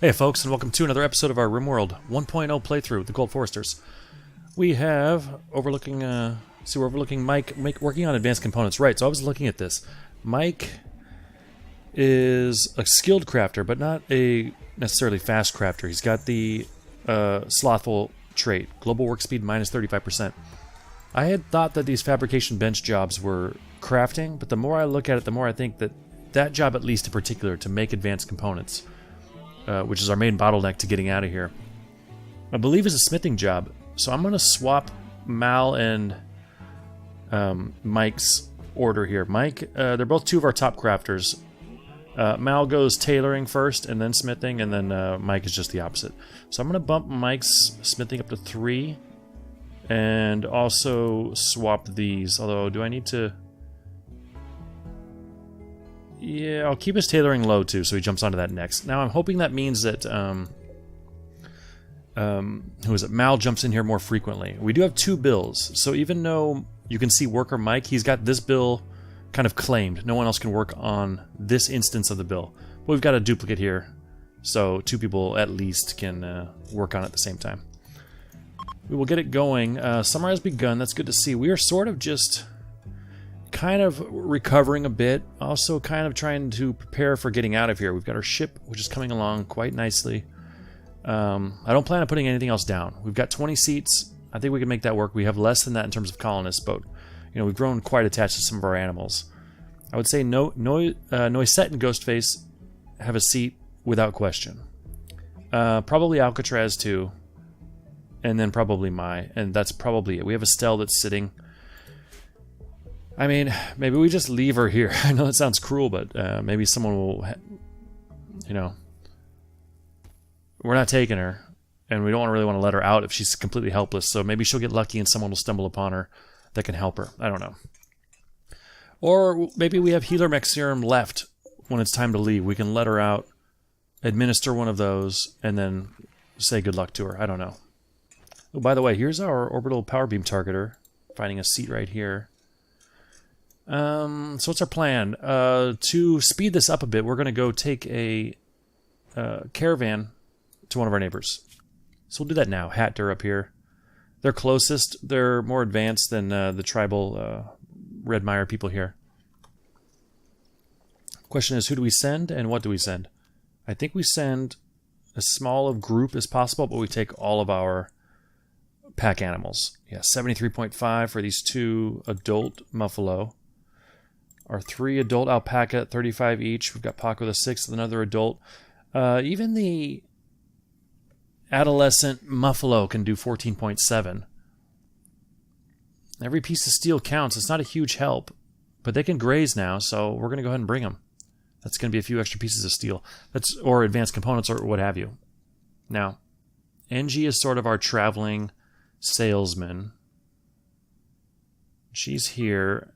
Hey folks, and welcome to another episode of our Rimworld 1.0 playthrough with the Gold Foresters. We have overlooking Mike working on advanced components. Right, so I was looking at this. Mike is a skilled crafter, but not a necessarily fast crafter. He's got the slothful trait, global work speed minus 35%. I had thought that these fabrication bench jobs were crafting, but the more I look at it, the more I think that that job, at least in particular, to make advanced components, which is our main bottleneck to getting out of here, I believe is a smithing job. So I'm going to swap Mal and Mike's order here. Mike, they're both two of our top crafters. Mal goes tailoring first and then smithing, and then Mike is just the opposite. So I'm going to bump Mike's smithing up to 3 and also swap these. Although, do I need to... Yeah, I'll keep his tailoring low too, so he jumps onto that next. Now I'm hoping that means that who is it? Mal jumps in here more frequently. We do have 2 bills, so even though you can see worker Mike, he's got this bill kind of claimed. No one else can work on this instance of the bill. But we've got a duplicate here, so 2 people at least can work on it at the same time. We will get it going. Summer has begun. That's good to see. We are sort of just kind of recovering a bit, also kind of trying to prepare for getting out of here. We've got our ship, which is coming along quite nicely. I don't plan on putting anything else down. We've got 20 seats. I think we can make that work. We have less than that in terms of colonists, but you know, we've grown quite attached to some of our animals. I would say Noisette and Ghostface have a seat without question. Probably Alcatraz too, and then probably Mai, and that's probably it. We have Estelle that's sitting. I mean, maybe we just leave her here. I know that sounds cruel, but maybe someone will, you know, we're not taking her, and we don't really want to let her out if she's completely helpless, so maybe she'll get lucky and someone will stumble upon her that can help her. I don't know. Or maybe we have Healer Mech Serum left when it's time to leave. We can let her out, administer one of those, and then say good luck to her. I don't know. Oh, by the way, here's our orbital power beam targeter, finding a seat right here. So what's our plan? To speed this up a bit, we're going to go take a caravan to one of our neighbors. So we'll do that now. Hatter up here. They're closest. They're more advanced than the tribal Red Mire people here. Question is, who do we send and what do we send? I think we send as small of group as possible, but we take all of our pack animals. Yeah, 73.5 for these 2 adult Muffalo. Our 3 adult alpaca at 35 each. We've got Paco the 6th, another adult. Even the adolescent Muffalo can do 14.7. Every piece of steel counts. It's not a huge help, but they can graze now, so we're going to go ahead and bring them. That's going to be a few extra pieces of steel. Or advanced components or what have you. Now, NG is sort of our traveling salesman. She's here.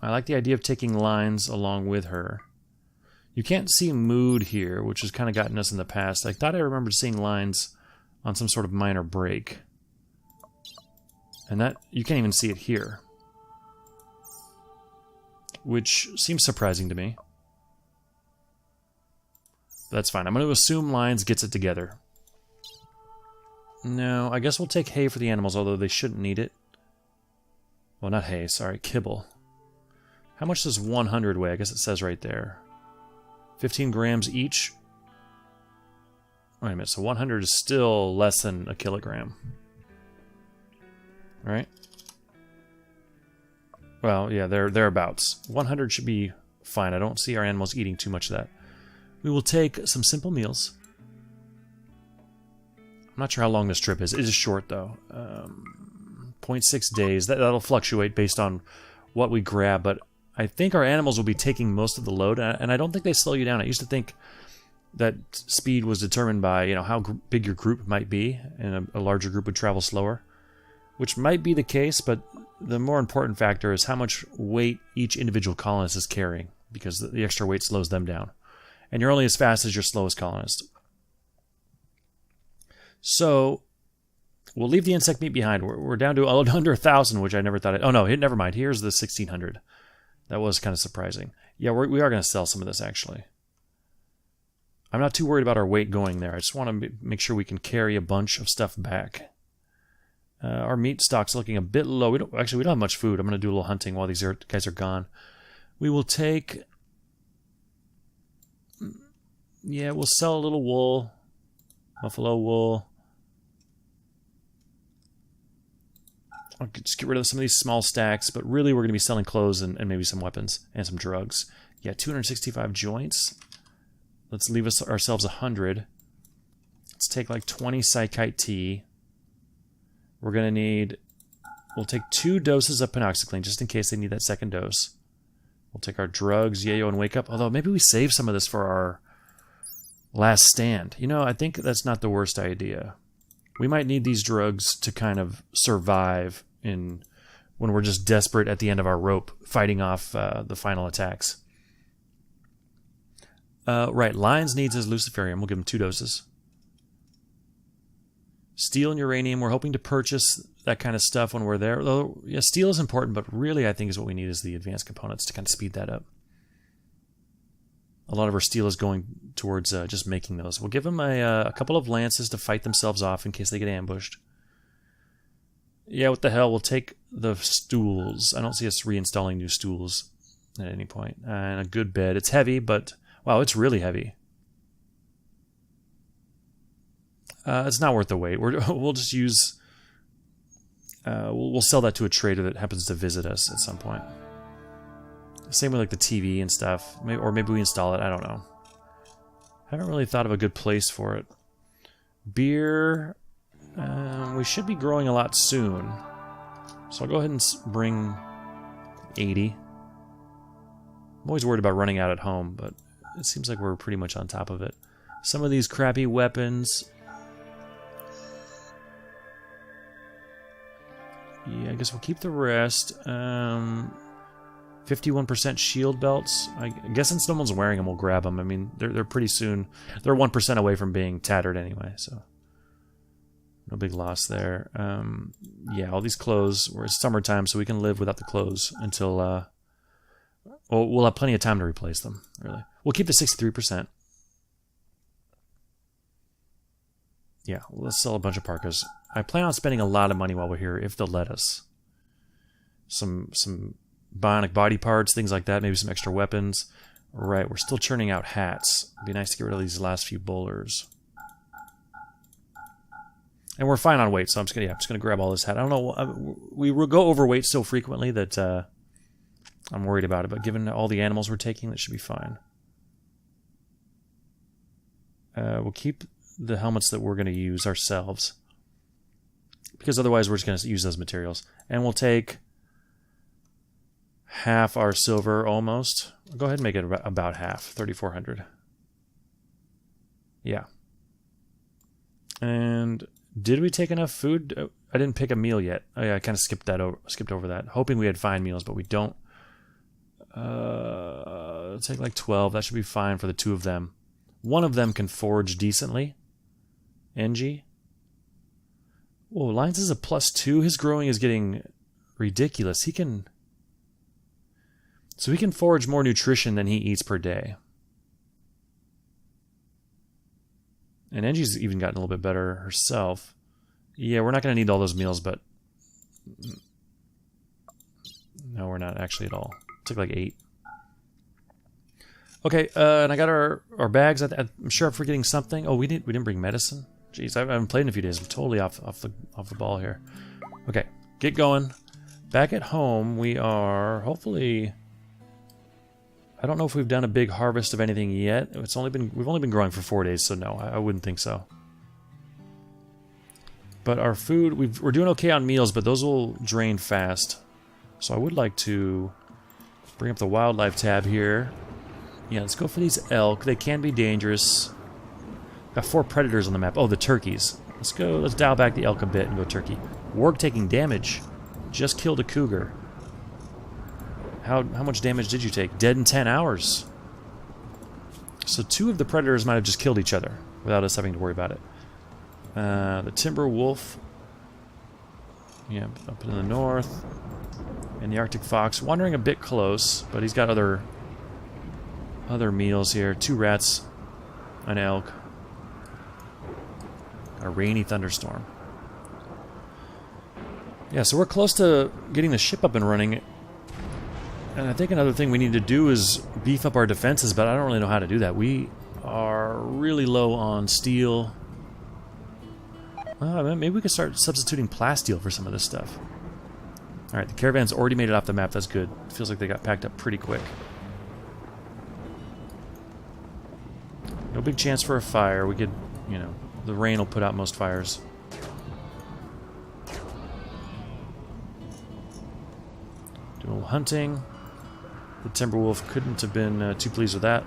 I like the idea of taking lines along with her. You can't see mood here, which has kind of gotten us in the past. I thought I remembered seeing lines on some sort of minor break. And that, you can't even see it here. Which seems surprising to me. That's fine. I'm going to assume lines gets it together. No, I guess we'll take hay for the animals, although they shouldn't need it. Well, not hay, sorry, kibble. How much does 100 weigh? I guess it says right there. 15 grams each. Wait a minute, so 100 is still less than a kilogram. Right? Well, yeah, thereabouts. 100 should be fine. I don't see our animals eating too much of that. We will take some simple meals. I'm not sure how long this trip is. It is short, though. 0.6 days. That'll fluctuate based on what we grab, but I think our animals will be taking most of the load, and I don't think they slow you down. I used to think that speed was determined by, you know, how big your group might be, and a larger group would travel slower, which might be the case, but the more important factor is how much weight each individual colonist is carrying, because the extra weight slows them down. And you're only as fast as your slowest colonist. So we'll leave the insect meat behind. We're down to under 1,000, which I never thought... Oh, no, never mind. Here's the 1,600. That was kind of surprising. Yeah, we are going to sell some of this, actually. I'm not too worried about our weight going there. I just want to make sure we can carry a bunch of stuff back. Our meat stock's looking a bit low. We don't have much food. I'm going to do a little hunting while these guys are gone. We will take... Yeah, we'll sell a little wool. Buffalo wool. I'll just get rid of some of these small stacks, but really we're going to be selling clothes and maybe some weapons and some drugs. Yeah, 265 joints. Let's leave ourselves 100. Let's take like 20 Psychite tea. We're going to need... We'll take 2 doses of Penoxycline, just in case they need that second dose. We'll take our drugs, Yayo, and Wake Up. Although, maybe we save some of this for our last stand. You know, I think that's not the worst idea. We might need these drugs to kind of survive when we're just desperate at the end of our rope, fighting off the final attacks. Right, Lions needs his Luciferium. We'll give him 2 doses. Steel and uranium, we're hoping to purchase that kind of stuff when we're there. Although, yeah, steel is important, but really I think is what we need is the advanced components to kind of speed that up. A lot of our steel is going towards just making those. We'll give them a couple of lances to fight themselves off in case they get ambushed. Yeah, what the hell, we'll take the stools. I don't see us reinstalling new stools at any point. And a good bed. It's heavy, but, wow, it's really heavy. It's not worth the wait. We'll just use... we'll sell that to a trader that happens to visit us at some point. Same with like the TV and stuff. Or maybe we install it. I don't know. Haven't really thought of a good place for it. Beer... we should be growing a lot soon. So I'll go ahead and bring 80. I'm always worried about running out at home, but it seems like we're pretty much on top of it. Some of these crappy weapons... Yeah, I guess we'll keep the rest. 51% shield belts. I guess since no one's wearing them, we'll grab them. I mean, they're pretty soon. They're 1% away from being tattered anyway, so no big loss there. Yeah, all these clothes. It's summertime, so we can live without the clothes until. Well, we'll have plenty of time to replace them. Really, we'll keep the 63%. Yeah, let's sell a bunch of parkas. I plan on spending a lot of money while we're here, if they'll let us. Some bionic body parts, things like that, maybe some extra weapons. Right, we're still churning out hats. It'd be nice to get rid of these last few bowlers. And we're fine on weight, so I'm just gonna grab all this hat. I don't know, we go overweight so frequently that I'm worried about it, but given all the animals we're taking, that should be fine. We'll keep the helmets that we're going to use ourselves, because otherwise we're just going to use those materials. And we'll take half our silver, almost. I'll go ahead and make it about half, 3,400. Yeah. And did we take enough food? I didn't pick a meal yet. Oh, yeah, I kind of skipped over that, hoping we had fine meals, but we don't. I'll take like 12. That should be fine for the 2 of them. One of them can forge decently. NG. Whoa, Lions is a +2. His growing is getting ridiculous. He can forage more nutrition than he eats per day. And NG's even gotten a little bit better herself. Yeah, we're not going to need all those meals, but... No, we're not actually at all. Took like 8. Okay, and I got our bags. I'm sure I'm forgetting something. Oh, we didn't bring medicine? Jeez, I haven't played in a few days. I'm totally off the ball here. Okay, get going. Back at home, we are hopefully... I don't know if we've done a big harvest of anything yet. We've only been growing for 4 days, so no, I wouldn't think so. But our food, we're doing okay on meals, but those will drain fast. So I would like to bring up the wildlife tab here. Yeah, let's go for these elk. They can be dangerous. Got 4 predators on the map. Oh, the turkeys. Let's dial back the elk a bit and go turkey. Warg taking damage. Just killed a cougar. How much damage did you take? Dead in 10 hours. So 2 of the predators might have just killed each other without us having to worry about it. The timber wolf. Yeah, up in the north. And the Arctic fox. Wandering a bit close, but he's got other meals here. 2 rats an elk. A rainy thunderstorm. Yeah, so we're close to getting the ship up and running. And I think another thing we need to do is beef up our defenses, but I don't really know how to do that. We are really low on steel. Maybe we could start substituting plasteel for some of this stuff. Alright, the caravan's already made it off the map. That's good. Feels like they got packed up pretty quick. No big chance for a fire. We could, you know, the rain will put out most fires. Do a little hunting. The Timberwolf couldn't have been too pleased with that.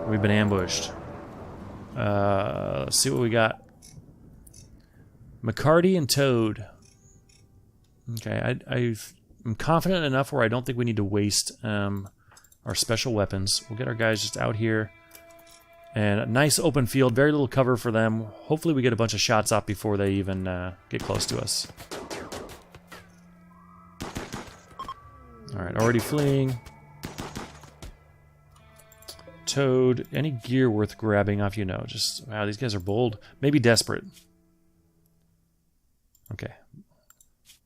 We've been ambushed. Let's see what we got. McCarty and Toad. Okay, I'm confident enough where I don't think we need to waste our special weapons. We'll get our guys just out here. And a nice open field, very little cover for them. Hopefully we get a bunch of shots off before they even get close to us. Alright, already fleeing. Toad, any gear worth grabbing off, you know. Just, wow, these guys are bold. Maybe desperate. Okay.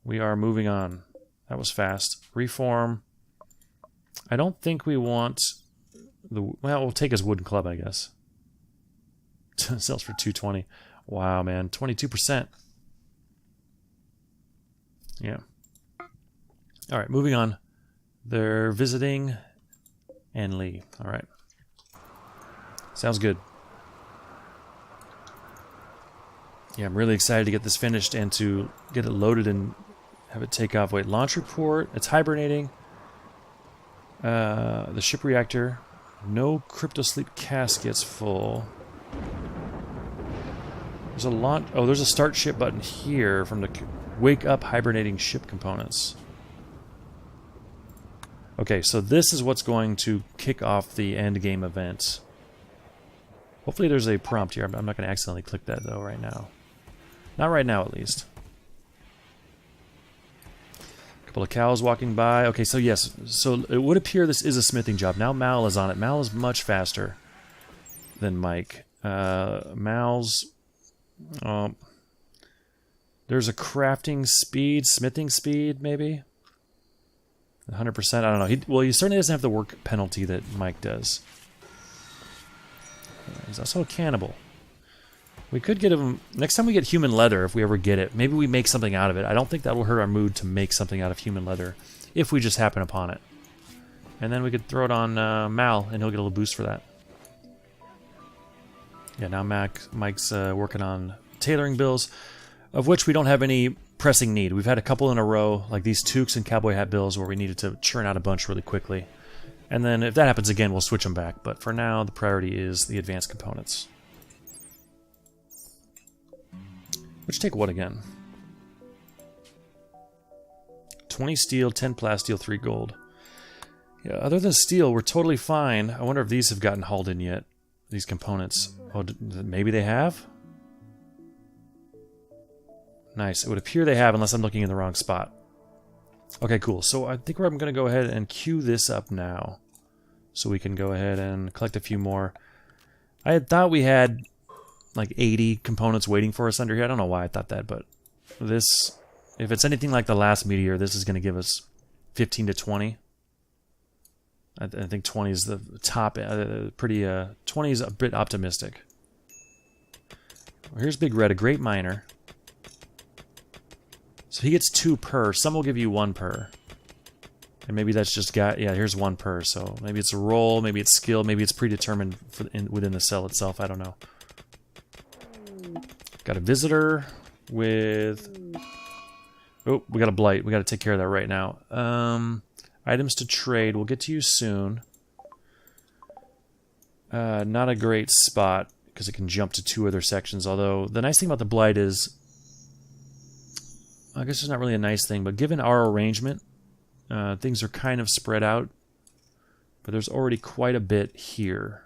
We are moving on. That was fast. Reform. I don't think we want the... Well, we'll take his wooden club, I guess. Sells for 220. Wow, man. 22%. Yeah. Alright, moving on. They're visiting Enley. Alright. Sounds good. Yeah, I'm really excited to get this finished and to get it loaded and have it take off. Wait, launch report. It's hibernating. The ship reactor. No cryptosleep caskets full. There's a launch. Oh, there's a start ship button here from the wake up hibernating ship components. Okay, so this is what's going to kick off the end game event. Hopefully there's a prompt here. I'm not going to accidentally click that though right now. Not right now, at least. A couple of cows walking by. Okay, so yes. So it would appear this is a smithing job. Now Mal is on it. Mal is much faster than Mike. Mal's... there's a crafting speed, smithing speed, maybe? 100%? I don't know. Well, he certainly doesn't have the work penalty that Mike does. He's also a cannibal. We could get him... Next time we get human leather, if we ever get it, maybe we make something out of it. I don't think that will hurt our mood to make something out of human leather, if we just happen upon it. And then we could throw it on Mal, and he'll get a little boost for that. Yeah, now Mike's working on tailoring bills, of which we don't have any pressing need. We've had a couple in a row, like these toques and cowboy hat bills, where we needed to churn out a bunch really quickly. And then if that happens again, we'll switch them back. But for now, the priority is the advanced components. Which take what again? 20 steel, 10 plasteel, 3 gold. Yeah, other than steel, we're totally fine. I wonder if these have gotten hauled in yet. These components. Oh, maybe they have? Nice. It would appear they have, unless I'm looking in the wrong spot. Okay, cool. So I think I'm going to go ahead and queue this up now. So we can go ahead and collect a few more. I had thought we had like 80 components waiting for us under here. I don't know why I thought that, but this, if it's anything like the last meteor, this is going to give us 15 to 20. I think 20 is the top, 20 is a bit optimistic. Well, here's Big Red, a great miner. So he gets 2 per. Some will give you 1 per. And maybe that's just got... Yeah, here's 1 per. So maybe it's a roll, maybe it's skill, maybe it's predetermined within the cell itself. I don't know. Got a visitor with... Oh, we got a blight. We got to take care of that right now. Items to trade. We'll get to you soon. Not a great spot because it can jump to 2 other sections. Although the nice thing about the blight is... I guess it's not really a nice thing, but given our arrangement, things are kind of spread out. But there's already quite a bit here.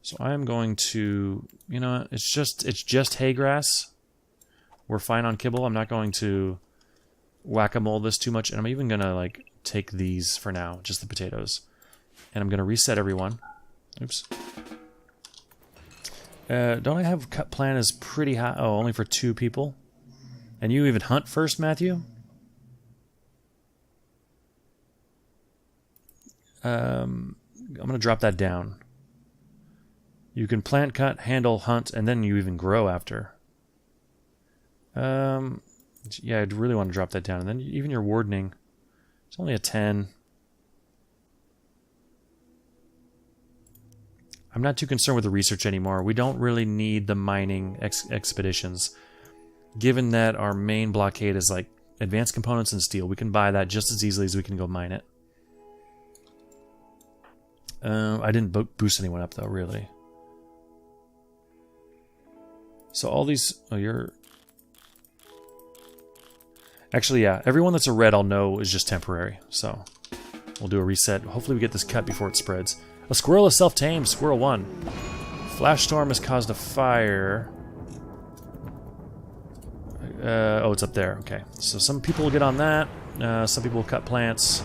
So I'm going to, you know, it's just hay grass. We're fine on kibble. I'm not going to whack-a-mole this too much, and I'm even gonna like take these for now, just the potatoes. And I'm gonna reset everyone. Oops. Don't I have cut plan is pretty high? Oh, only for 2 people? And you even hunt first, Matthew? I'm going to drop that down. You can plant, cut, handle, hunt, and then you even grow after. Yeah, I'd really want to drop that down. And then even your wardening, it's only a 10. I'm not too concerned with the research anymore. We don't really need the mining expeditions. Given that our main blockade is like advanced components and steel, we can buy that just as easily as we can go mine it. I didn't boost anyone up though, really. So all these... Oh, you're... Actually, yeah. Everyone that's a red I'll know is just temporary. So we'll do a reset. Hopefully we get this cut before it spreads. A squirrel is self-tamed. Squirrel 1. Flash storm has caused a fire. Oh, it's up there. Okay. So some people will get on that. Some people will cut plants.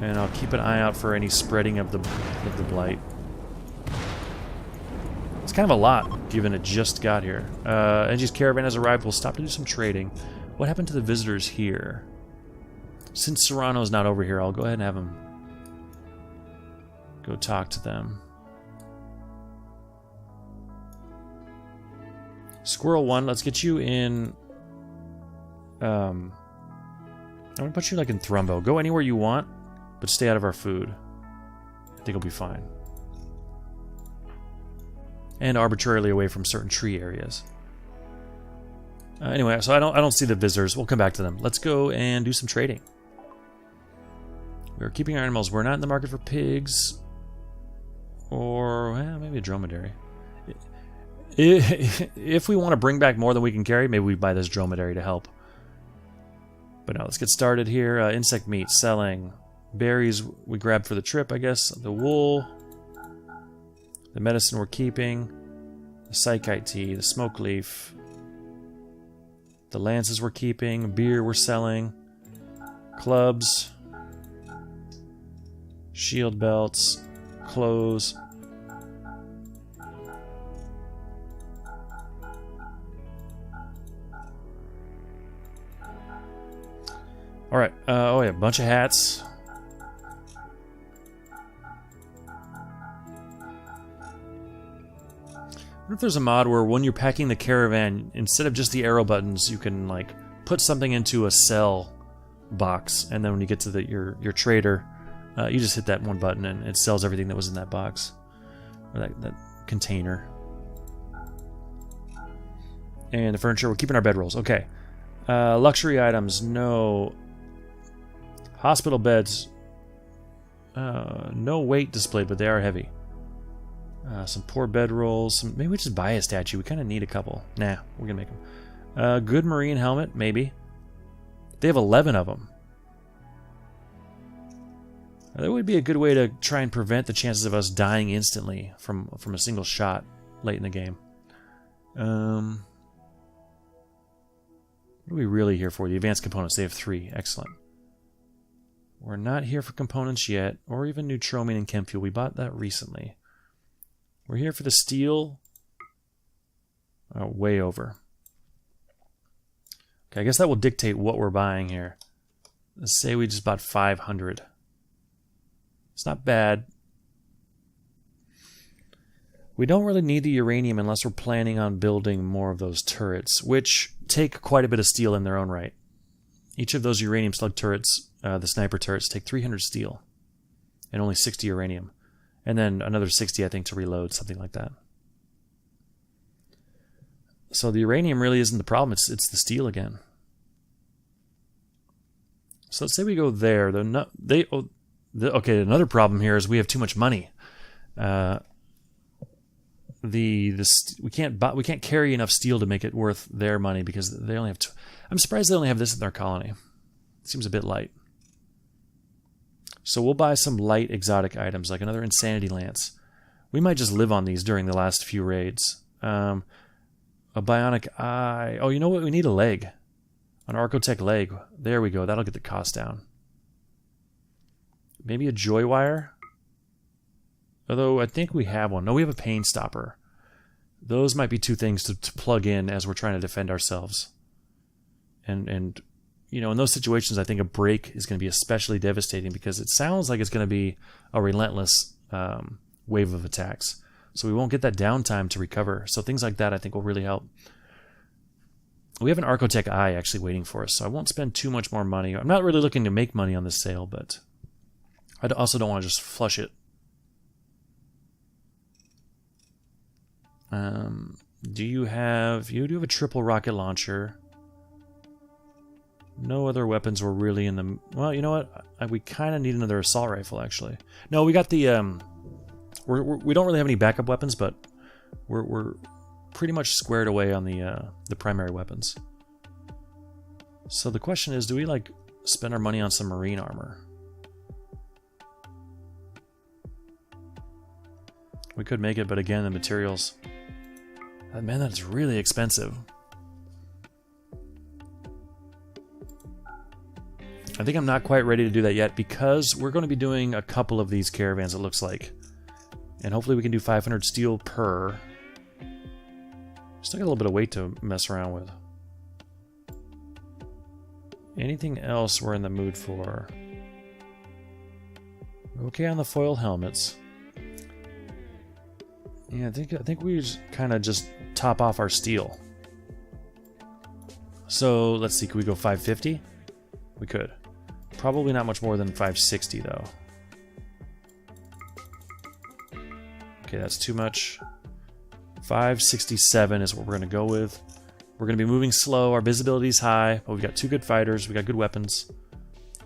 And I'll keep an eye out for any spreading of the blight. It's kind of a lot, given it just got here. Engie's caravan has arrived. We'll stop to do some trading. What happened to the visitors here? Since Serrano's not over here, I'll go ahead and have him go talk to them. Squirrel 1, let's get you in... I'm going to put you like in Thrumbo. Go anywhere you want, but stay out of our food. I think it'll be fine. And arbitrarily away from certain tree areas. Anyway, so I don't see the visitors. We'll come back to them. Let's go and do some trading. We're keeping our animals. We're not in the market for pigs. Or, well, maybe a dromedary. If we want to bring back more than we can carry, maybe we buy this dromedary to help. But now let's get started here. Insect meat, selling. Berries we grabbed for the trip, I guess. The wool. The medicine we're keeping. The psychite tea. The smoke leaf. The lances we're keeping. Beer we're selling. Clubs. Shield belts. Clothes. Alright, oh yeah, a bunch of hats. I wonder if there's a mod where when you're packing the caravan, instead of just the arrow buttons, you can like put something into a sell box, and then when you get to your trader, you just hit that one button and it sells everything that was in that box. Or that container. And the furniture, we're keeping our bedrolls. Okay. Luxury items, no. Hospital beds, no weight displayed, but they are heavy. Some poor bedrolls. Maybe we just buy a statue. We kind of need a couple. Nah, we're gonna make them. Good marine helmet, maybe. They have 11 of them. That would be a good way to try and prevent the chances of us dying instantly from a single shot late in the game. What are we really here for? The advanced components. They have 3. Excellent. We're not here for components yet, or even neutromium and chem fuel. We bought that recently. We're here for the steel. Oh, way over. Okay, I guess that will dictate what we're buying here. Let's say we just bought 500. It's not bad. We don't really need the uranium unless we're planning on building more of those turrets, which take quite a bit of steel in their own right. Each of those uranium slug turrets, the sniper turrets, take 300 steel and only 60 uranium. And then another 60, I think, to reload, something like that. So the uranium really isn't the problem, it's the steel again. So let's say we go there. Okay, another problem here is we have too much money. We can't carry enough steel to make it worth their money because they only have. I'm surprised they only have this in their colony. It seems a bit light. So we'll buy some light exotic items like another insanity lance. We might just live on these during the last few raids. A bionic eye. Oh, you know what? We need a leg. An Archotech leg. There we go. That'll get the cost down. Maybe a joy wire. Although I think we have one. No, we have a pain stopper. Those might be two things to plug in as we're trying to defend ourselves. And you know, in those situations, I think a break is going to be especially devastating because it sounds like it's going to be a relentless wave of attacks. So we won't get that downtime to recover. So things like that I think will really help. We have an Archotech Eye actually waiting for us, so I won't spend too much more money. I'm not really looking to make money on this sale, but I also don't want to just flush it. You do have a triple rocket launcher. No other weapons were really in the... Well, you know what? We kind of need another assault rifle, actually. No, we got the... We don't really have any backup weapons, but we're pretty much squared away on the primary weapons. So the question is, do we, like, spend our money on some marine armor? We could make it, but again, the materials... Man, that's really expensive. I think I'm not quite ready to do that yet because we're going to be doing a couple of these caravans, it looks like. And hopefully we can do 500 steel per. Still got a little bit of weight to mess around with. Anything else we're in the mood for? Okay on the foil helmets. Yeah, I think we kind of just top off our steel. So let's see, could we go 550? We could. Probably not much more than 560 though. Okay, that's too much. 567 is what we're going to go with. We're going to be moving slow. Our visibility is high, but we've got two good fighters. We got good weapons.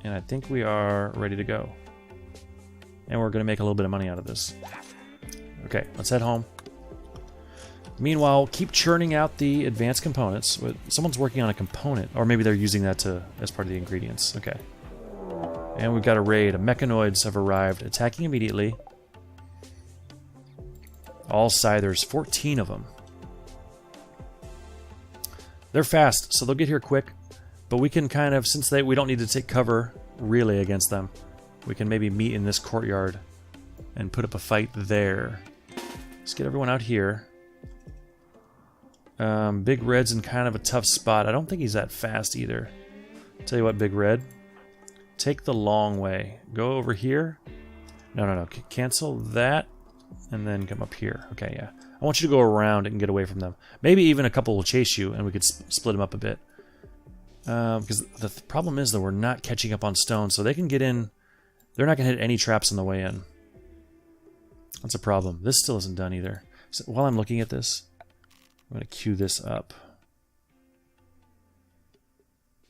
And I think we are ready to go. And we're going to make a little bit of money out of this. Okay, let's head home. Meanwhile, keep churning out the advanced components. Someone's working on a component, or maybe they're using that as part of the ingredients. Okay. And we've got a raid. Mechanoids have arrived, attacking immediately. All scythers, 14 of them. They're fast, so they'll get here quick. But we can kind of, since we don't need to take cover really against them, we can maybe meet in this courtyard and put up a fight there. Let's get everyone out here. Big Red's in kind of a tough spot. I don't think he's that fast either. Tell you what, Big Red. Take the long way. Go over here. No. Cancel that. And then come up here. Okay, yeah. I want you to go around and get away from them. Maybe even a couple will chase you and we could split them up a bit. Because the problem is, though, we're not catching up on stone. So they can get in. They're not going to hit any traps on the way in. That's a problem. This still isn't done either. So while I'm looking at this, I'm going to queue this up.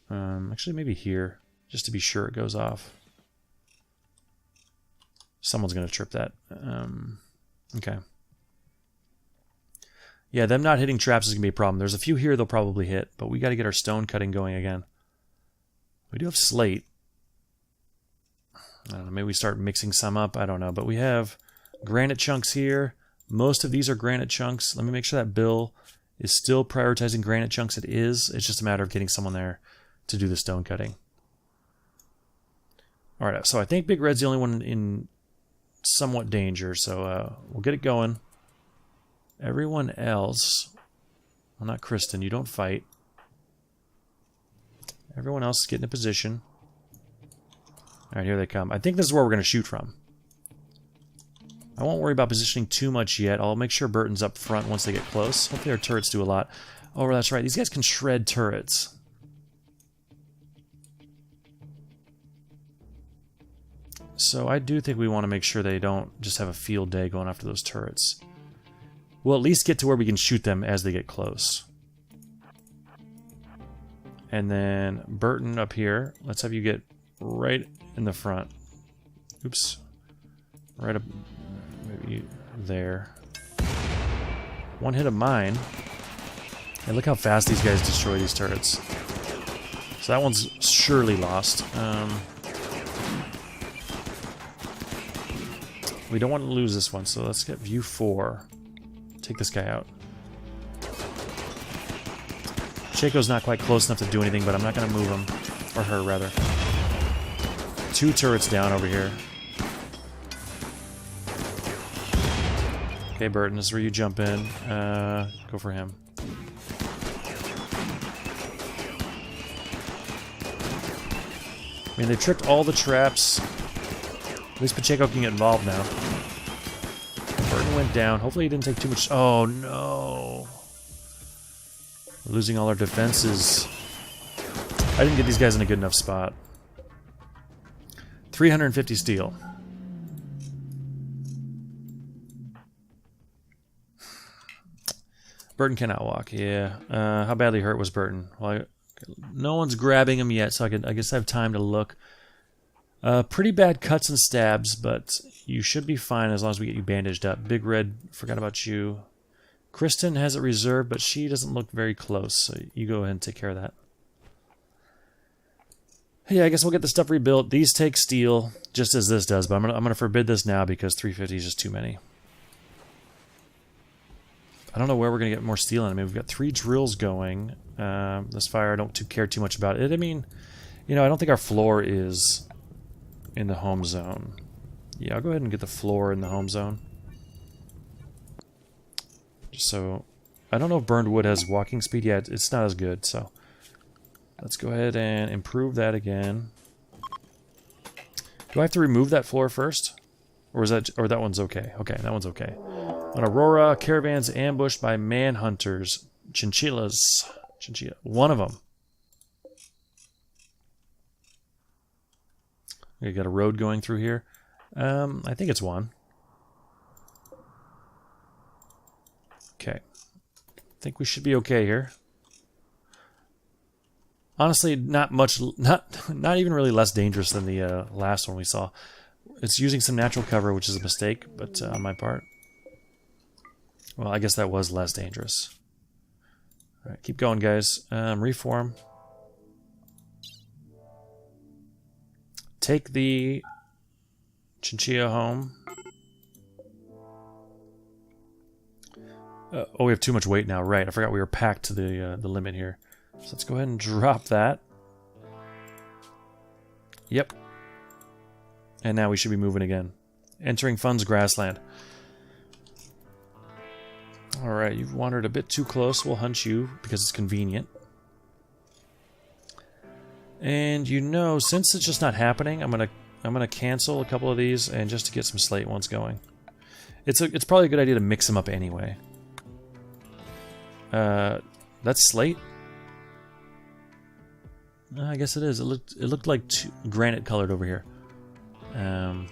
Actually, maybe here, just to be sure it goes off. Someone's going to trip that. Okay. Yeah, them not hitting traps is going to be a problem. There's a few here they'll probably hit, but we got to get our stone cutting going again. We do have slate. I don't know, maybe we start mixing some up. I don't know, but we have granite chunks here. Most of these are granite chunks. Let me make sure that Bill is still prioritizing granite chunks. It is. It's just a matter of getting someone there to do the stone cutting. All right, so I think Big Red's the only one in somewhat danger, so we'll get it going. Everyone else, well, not Kristen, you don't fight. Everyone else is getting in position. All right, here they come. I think this is where we're going to shoot from. I won't worry about positioning too much yet. I'll make sure Burton's up front once they get close. Hopefully our turrets do a lot. Oh, that's right. These guys can shred turrets. So I do think we want to make sure they don't just have a field day going after those turrets. We'll at least get to where we can shoot them as they get close. And then Burton up here. Let's have you get right in the front. Oops. Right up... maybe there. One hit of mine. And look how fast these guys destroy these turrets. So that one's surely lost. We don't want to lose this one, so let's get view 4. Take this guy out. Shaco's not quite close enough to do anything, but I'm not going to move him. Or her, rather. 2 turrets down over here. Okay, Burton, this is where you jump in. Go for him. I mean, they tripped all the traps. At least Pacheco can get involved now. Burton went down. Hopefully he didn't take too much... Oh, no. We're losing all our defenses. I didn't get these guys in a good enough spot. 350 steel. Burton cannot walk. Yeah. How badly hurt was Burton? Well, no one's grabbing him yet, so I guess I have time to look. Pretty bad cuts and stabs, but you should be fine as long as we get you bandaged up. Big Red, forgot about you. Kristen has it reserved, but she doesn't look very close, so you go ahead and take care of that. Yeah, I guess we'll get the stuff rebuilt. These take steel, just as this does, but I'm gonna forbid this now because 350 is just too many. I don't know where we're gonna get more steel in. I mean, we've got 3 drills going. This fire, I don't care too much about it. I mean, you know, I don't think our floor is in the home zone. Yeah, I'll go ahead and get the floor in the home zone. So, I don't know if burned wood has walking speed yet. It's not as good, so let's go ahead and improve that again. Do I have to remove that floor first? Or is that, or that one's okay? Okay, that one's okay. On Aurora, caravans ambushed by manhunters. Chinchillas. Chinchilla. One of them. We got a road going through here. I think it's one. Okay. I think we should be okay here. Honestly, not much, not even really less dangerous than the last one we saw. It's using some natural cover, which is a mistake, but on my part. Well, I guess that was less dangerous. All right, keep going, guys. Reform. Take the Chinchilla home. Oh, we have too much weight now. Right, I forgot we were packed to the limit here. So let's go ahead and drop that. Yep. And now we should be moving again. Entering Funds Grassland. Alright, you've wandered a bit too close. We'll hunt you because it's convenient. And you know, since it's just not happening, I'm gonna cancel a couple of these and just to get some slate ones going. It's probably a good idea to mix them up anyway. That's slate? I guess it is. It looked like granite colored over here. Let's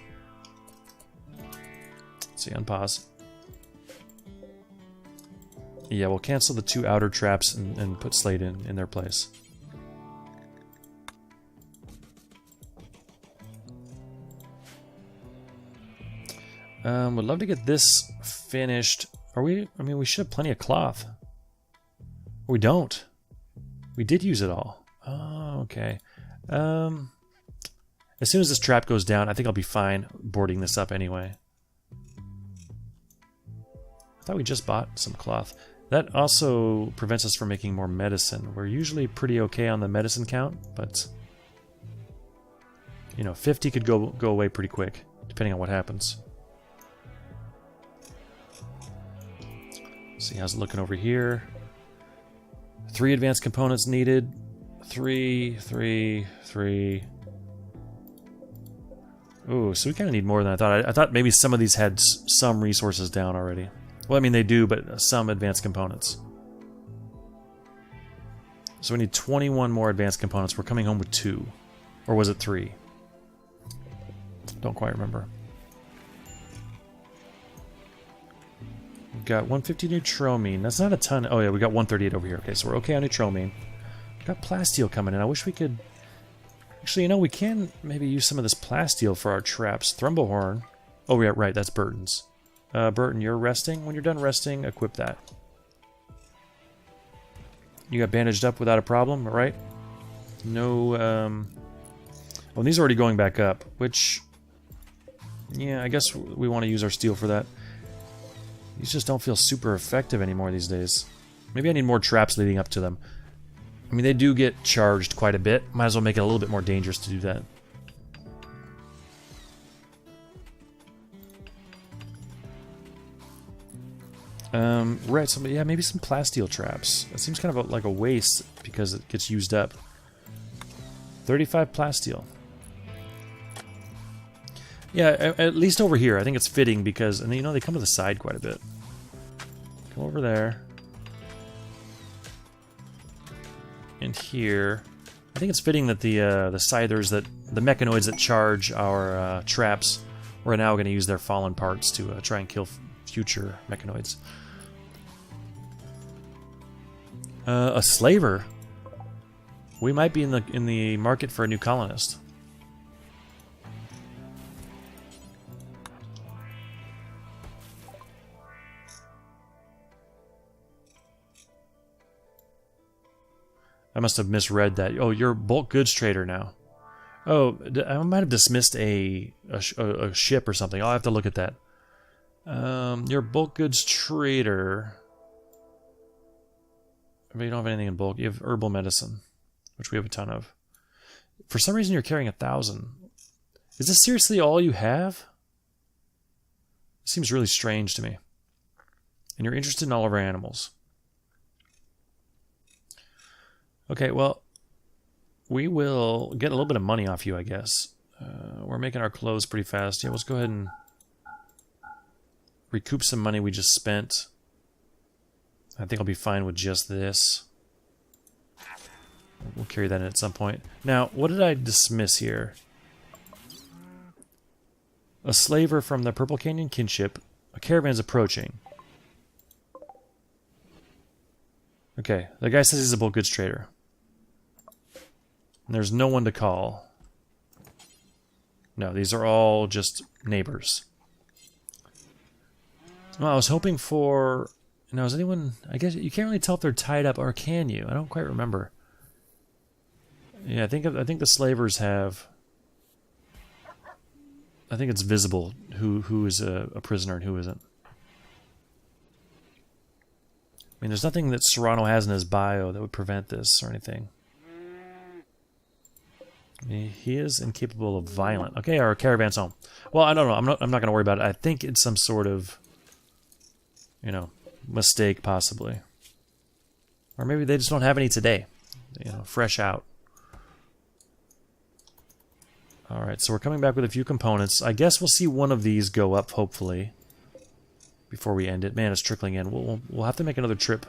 see, unpause. Yeah, we'll cancel the 2 outer traps and put slate in their place. Would love to get this finished. Are we? I mean, we should have plenty of cloth. We don't. We did use it all. Oh, okay. As soon as this trap goes down, I think I'll be fine boarding this up anyway. I thought we just bought some cloth. That also prevents us from making more medicine. We're usually pretty okay on the medicine count, but you know, 50 could go away pretty quick, depending on what happens. See how's it looking over here. 3 advanced components needed. 3. Ooh, so we kind of need more than I thought. I thought maybe some of these had some resources down already. Well, I mean, they do, but some advanced components. So we need 21 more advanced components. We're coming home with 2. Or was it 3? Don't quite remember. We've got 150 neutromine. That's not a ton. Oh, yeah, we got 138 over here. Okay, so we're okay on neutromine. We've got plasteel coming in. I wish we could... Actually, you know, we can maybe use some of this plasteel for our traps. Thrumbohorn. Oh, yeah, right, that's Burton's. Burton, you're resting. When you're done resting, equip that. You got bandaged up without a problem, right? No, well, these are already going back up, which... Yeah, I guess we want to use our steel for that. These just don't feel super effective anymore these days. Maybe I need more traps leading up to them. I mean, they do get charged quite a bit. Might as well make it a little bit more dangerous to do that. Right, so yeah, maybe some plasteel traps. It seems kind of like a waste because it gets used up. 35 plasteel. Yeah, at least over here, I think it's fitting because, and you know, they come to the side quite a bit. Come over there. And here. I think it's fitting that the scythers, the mechanoids that charge our traps, we're now going to use their fallen parts to try and kill future mechanoids. A slaver. We might be in the market for a new colonist. I must have misread that. Oh, you're a bulk goods trader now. Oh, I might have dismissed a ship or something. I'll have to look at that. You're a bulk goods trader. But you don't have anything in bulk. You have herbal medicine, which we have a ton of. For some reason, you're carrying 1,000. Is this seriously all you have? It seems really strange to me. And you're interested in all of our animals. Okay, well, we will get a little bit of money off you, I guess. We're making our clothes pretty fast. Yeah, let's go ahead and recoup some money we just spent. I think I'll be fine with just this. We'll carry that in at some point. Now, what did I dismiss here? A slaver from the Purple Canyon kinship. A caravan's approaching. Okay, the guy says he's a bulk goods trader. And there's no one to call. No, these are all just neighbors. Well, I was hoping for... Now, is anyone... I guess you can't really tell if they're tied up, or can you? I don't quite remember. Yeah, I think the slavers have... I think it's visible who is a prisoner and who isn't. I mean, there's nothing that Serrano has in his bio that would prevent this or anything. He is incapable of violent. Okay, our caravan's home. Well, I don't know. I'm not going to worry about it. I think it's some sort of, you know, mistake possibly, or maybe they just don't have any today. You know, fresh out. All right, so we're coming back with a few components. I guess we'll see one of these go up, hopefully, before we end it. Man, it's trickling in. We'll have to make another trip.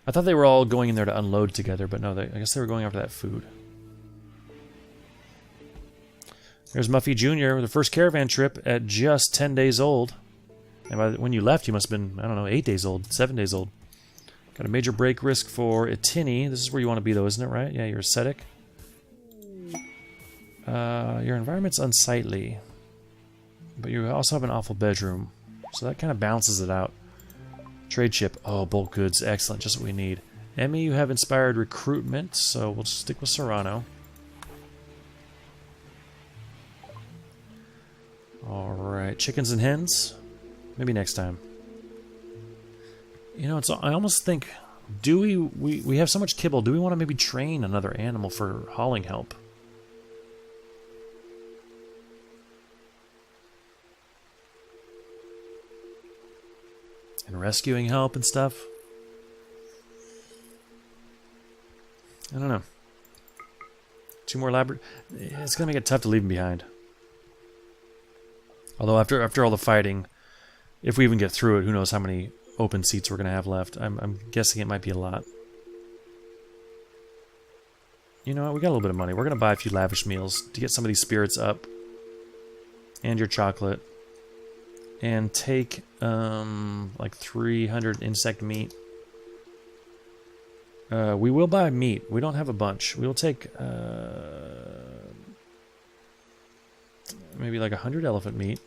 I thought they were all going in there to unload together, but no, I guess they were going after that food. There's Muffy Jr., the first caravan trip at just 10 days old. And when you left, you must have been, I don't know, 8 days old, 7 days old. Got a major break risk for Itini. This is where you want to be, though, isn't it, right? Yeah, you're ascetic. Your environment's unsightly. But you also have an awful bedroom. So that kind of balances it out. Trade ship. Oh, bulk goods. Excellent. Just what we need. Emmy, you have inspired recruitment, so we'll stick with Serrano. Alright. Chickens and hens? Maybe next time. You know, I almost think, do we have so much kibble, do we want to maybe train another animal for hauling help? And rescuing help and stuff? I don't know. 2 more elaborate... It's going to make it tough to leave them behind. Although after all the fighting, if we even get through it, who knows how many open seats we're going to have left. I'm guessing it might be a lot. You know what? We got a little bit of money. We're going to buy a few lavish meals to get some of these spirits up. And your chocolate. And take, like 300 insect meat. We will buy meat. We don't have a bunch. We will take, maybe like 100 elephant meat.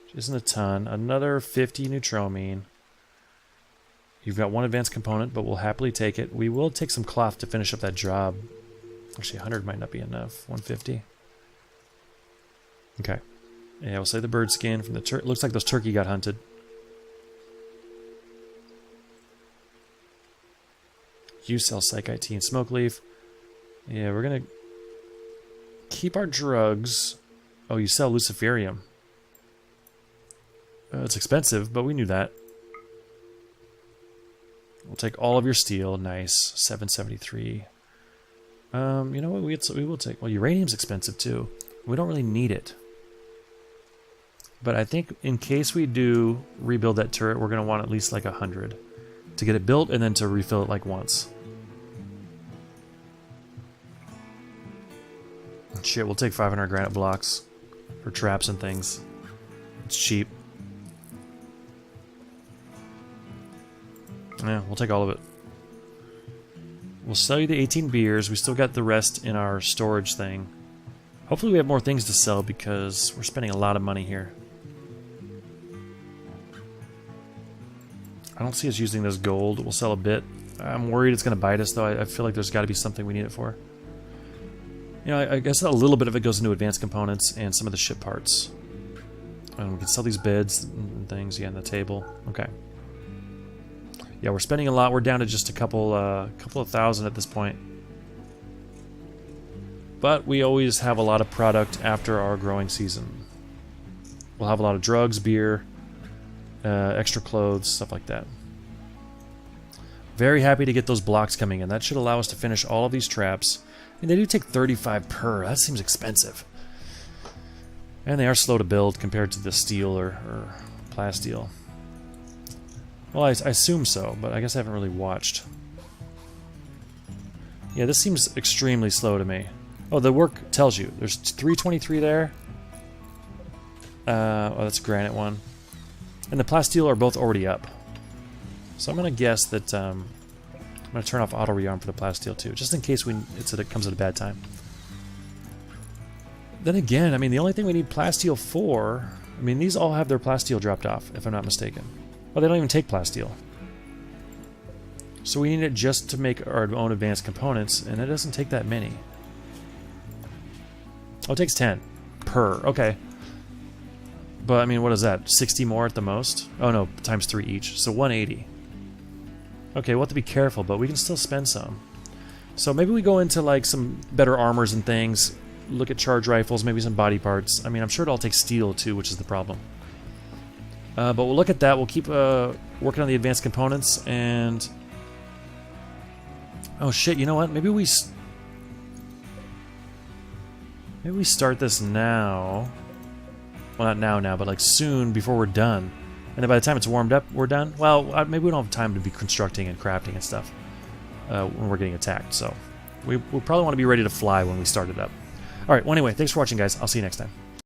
Which isn't a ton. Another 50 neutromine. You've got 1 advanced component, but we'll happily take it. We will take some cloth to finish up that job. Actually, 100 might not be enough. 150. Okay. Yeah, we'll say the bird skin from the looks like those turkey got hunted. You sell Psychite and Smoke Leaf. Yeah, we're gonna keep our drugs. Oh, you sell Luciferium. It's expensive, but we knew that. We'll take all of your steel. Nice. 773. You know what? We will take... Well, uranium's expensive, too. We don't really need it. But I think in case we do rebuild that turret, we're going to want at least like 100 to get it built and then to refill it like once. Shit, we'll take 500 granite blocks for traps and things. It's cheap. Yeah, we'll take all of it. We'll sell you the 18 beers. We still got the rest in our storage thing. Hopefully we have more things to sell because we're spending a lot of money here. I don't see us using this gold. We'll sell a bit. I'm worried it's going to bite us, though. I feel like there's got to be something we need it for. You know, I guess a little bit of it goes into advanced components and some of the ship parts. And we can sell these beds and things. Yeah, and the table. Okay. Yeah, we're spending a lot. We're down to just a couple of thousand at this point. But we always have a lot of product after our growing season. We'll have a lot of drugs, beer, extra clothes, stuff like that. Very happy to get those blocks coming in. That should allow us to finish all of these traps. And they do take 35 per. That seems expensive. And they are slow to build compared to the steel or plasteel. Well, I assume so, but I guess I haven't really watched. Yeah, this seems extremely slow to me. Oh, the work tells you. There's 323 there. Oh, that's a granite one. And the plasteel are both already up. So I'm going to guess that I'm going to turn off auto rearm for the plasteel too, just in case it comes at a bad time. Then again, I mean, the only thing we need plasteel for... I mean, these all have their plasteel dropped off, if I'm not mistaken. Well, they don't even take plasteel. So we need it just to make our own advanced components, and it doesn't take that many. Oh, it takes 10 per. Okay. But, I mean, what is that? 60 more at the most? Oh, no, times 3 each. So 180. Okay, we'll have to be careful, but we can still spend some. So maybe we go into, like, some better armors and things. Look at charge rifles, maybe some body parts. I mean, I'm sure it all takes steel, too, which is the problem. But we'll look at that. We'll keep working on the advanced components, and... Oh, shit, you know what? Maybe we start this now. Well, not now, but like soon before we're done. And then by the time it's warmed up, we're done. Well, maybe we don't have time to be constructing and crafting and stuff when we're getting attacked. So we'll probably want to be ready to fly when we start it up. All right, well, anyway, thanks for watching, guys. I'll see you next time.